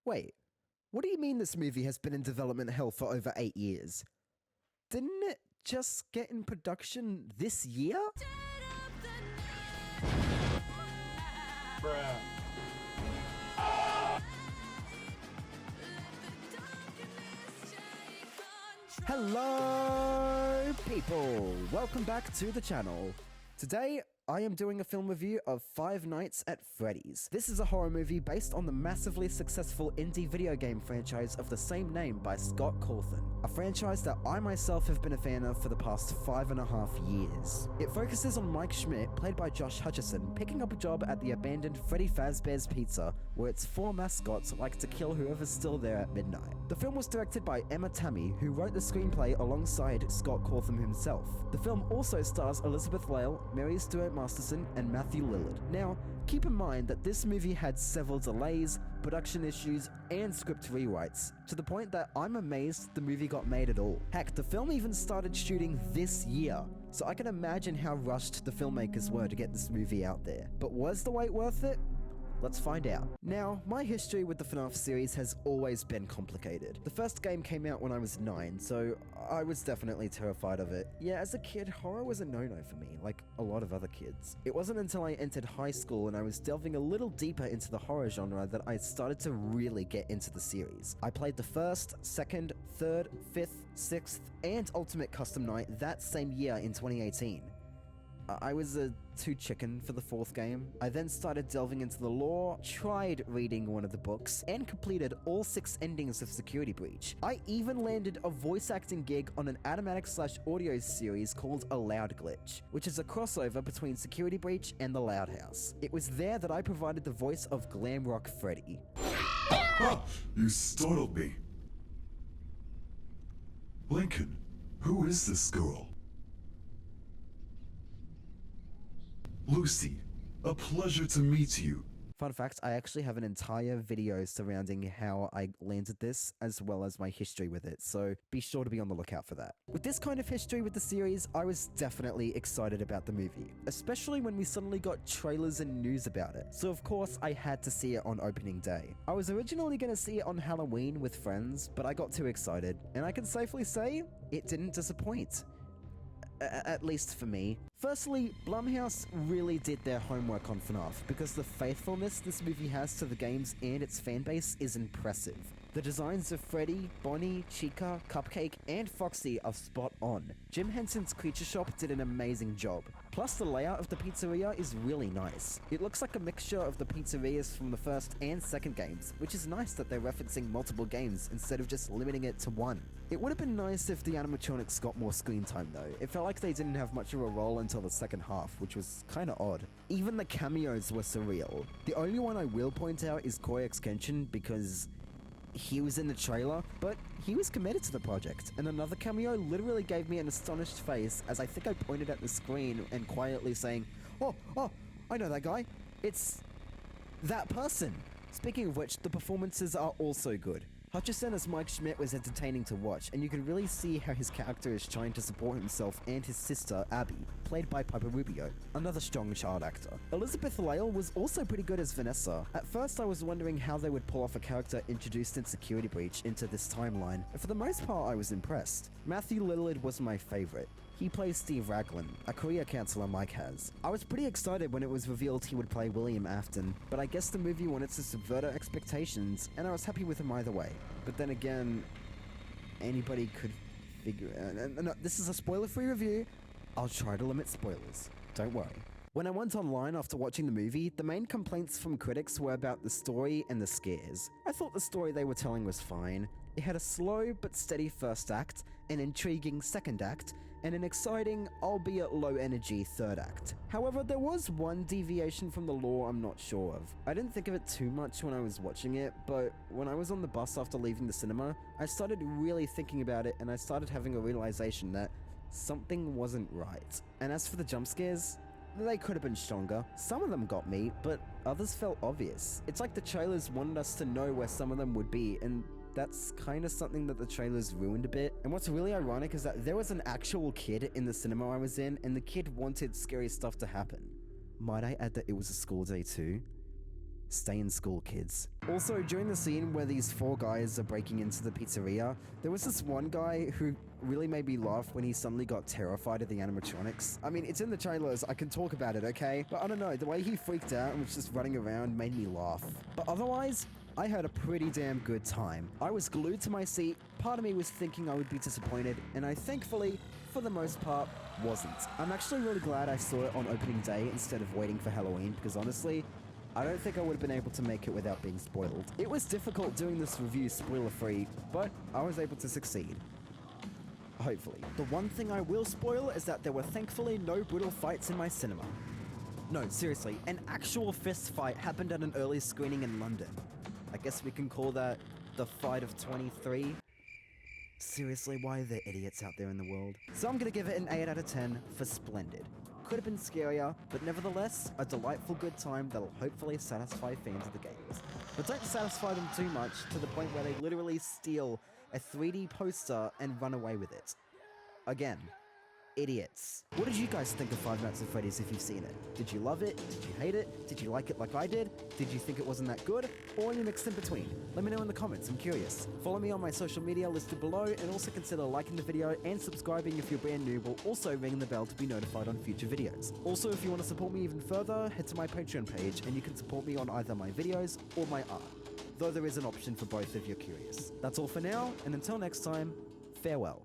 Wait, what do you mean this movie has been in development hell for over 8 years? Didn't it just get in production this year? Bruh. Hello, people! Welcome back to the channel. Today, I am doing a film review of Five Nights at Freddy's. This is a horror movie based on the massively successful indie video game franchise of the same name by Scott Cawthon, a franchise that I myself have been a fan of for the past 5.5 years. It focuses on Mike Schmidt, played by Josh Hutcherson, picking up a job at the abandoned Freddy Fazbear's Pizza, where its 4 mascots like to kill whoever's still there at midnight. The film was directed by Emma Tammy, who wrote the screenplay alongside Scott Cawthon himself. The film also stars Elizabeth Lail, Mary Stuart Masterson, and Matthew Lillard. Now, keep in mind that this movie had several delays, production issues, and script rewrites, to the point that I'm amazed the movie got made at all. Heck, the film even started shooting this year, so I can imagine how rushed the filmmakers were to get this movie out there. But was the wait worth it? Let's find out. Now, my history with the FNAF series has always been complicated. The first game came out when I was 9, so I was definitely terrified of it. Yeah, as a kid, horror was a no-no for me, like a lot of other kids. It wasn't until I entered high school and I was delving a little deeper into the horror genre that I started to really get into the series. I played the first, second, third, fifth, sixth, and Ultimate Custom Night that same year in 2018. I was too chicken for the 4th game. I then started delving into the lore, tried reading one of the books, and completed all 6 endings of Security Breach. I even landed a voice acting gig on an animatic/audio series called A Loud Glitch, which is a crossover between Security Breach and The Loud House. It was there that I provided the voice of Glam Rock Freddy. Ah, you startled me. Lincoln, who is this girl? Lucy, a pleasure to meet you. Fun fact, I actually have an entire video surrounding how I landed this, as well as my history with it, so be sure to be on the lookout for that. With this kind of history with the series, I was definitely excited about the movie, especially when we suddenly got trailers and news about it, so of course I had to see it on opening day. I was originally going to see it on Halloween with friends, but I got too excited, and I can safely say, it didn't disappoint. At least for me. Firstly, Blumhouse really did their homework on FNAF, because the faithfulness this movie has to the games and its fanbase is impressive. The designs of Freddy, Bonnie, Chica, Cupcake, and Foxy are spot on. Jim Henson's Creature Shop did an amazing job. Plus, the layout of the pizzeria is really nice. It looks like a mixture of the pizzerias from the first and second games, which is nice that they're referencing multiple games instead of just limiting it to one. It would have been nice if the animatronics got more screen time though. It felt like they didn't have much of a role until the second half, which was kinda odd. Even the cameos were surreal. The only one I will point out is Koyaks Kenshin, because he was in the trailer, but he was committed to the project, and another cameo literally gave me an astonished face as I think I pointed at the screen and quietly saying, oh, I know that guy. It's that person. Speaking of which, the performances are also good. Hutcherson as Mike Schmidt was entertaining to watch, and you can really see how his character is trying to support himself and his sister, Abby, played by Piper Rubio, another strong child actor. Elizabeth Lail was also pretty good as Vanessa. At first I was wondering how they would pull off a character introduced in Security Breach into this timeline, and for the most part I was impressed. Matthew Lillard was my favorite. He plays Steve Raglan, a career counselor Mike has. I was pretty excited when it was revealed he would play William Afton, but I guess the movie wanted to subvert our expectations, and I was happy with him either way. But then again, anybody could figure out. And this is a spoiler-free review. I'll try to limit spoilers. Don't worry. When I went online after watching the movie, the main complaints from critics were about the story and the scares. I thought the story they were telling was fine. It had a slow but steady first act, an intriguing second act, and an exciting, albeit low-energy third act. However, there was one deviation from the lore I'm not sure of. I didn't think of it too much when I was watching it, but when I was on the bus after leaving the cinema, I started really thinking about it and I started having a realization that something wasn't right. And as for the jump scares, they could have been stronger. Some of them got me, but others felt obvious. It's like the trailers wanted us to know where some of them would be, and that's kind of something that the trailers ruined a bit. And what's really ironic is that there was an actual kid in the cinema I was in, and the kid wanted scary stuff to happen. Might I add that it was a school day too? Stay in school, kids. Also, during the scene where these 4 guys are breaking into the pizzeria, there was this one guy who really made me laugh when he suddenly got terrified of the animatronics. I mean, it's in the trailers, I can talk about it, okay? But I don't know, the way he freaked out and was just running around made me laugh. But otherwise, I had a pretty damn good time. I was glued to my seat, part of me was thinking I would be disappointed, and I thankfully, for the most part, wasn't. I'm actually really glad I saw it on opening day instead of waiting for Halloween, because honestly, I don't think I would have been able to make it without being spoiled. It was difficult doing this review spoiler-free, but I was able to succeed. Hopefully. The one thing I will spoil is that there were thankfully no brutal fights in my cinema. No, seriously, an actual fist fight happened at an early screening in London. I guess we can call that the fight of 23. Seriously, why are there idiots out there in the world? So I'm gonna give it an 8 out of 10 for splendid. Could have been scarier, but nevertheless, a delightful good time that'll hopefully satisfy fans of the games. But don't satisfy them too much to the point where they literally steal a 3D poster and run away with it. Again, idiots. What did you guys think of Five Nights at Freddy's if you've seen it? Did you love it? Did you hate it? Did you like it like I did? Did you think it wasn't that good? Or are you mixed in between? Let me know in the comments, I'm curious. Follow me on my social media listed below, and also consider liking the video and subscribing if you're brand new, while also ringing the bell to be notified on future videos. Also, if you want to support me even further, head to my Patreon page and you can support me on either my videos or my art. Though there is an option for both if you're curious. That's all for now, and until next time, farewell.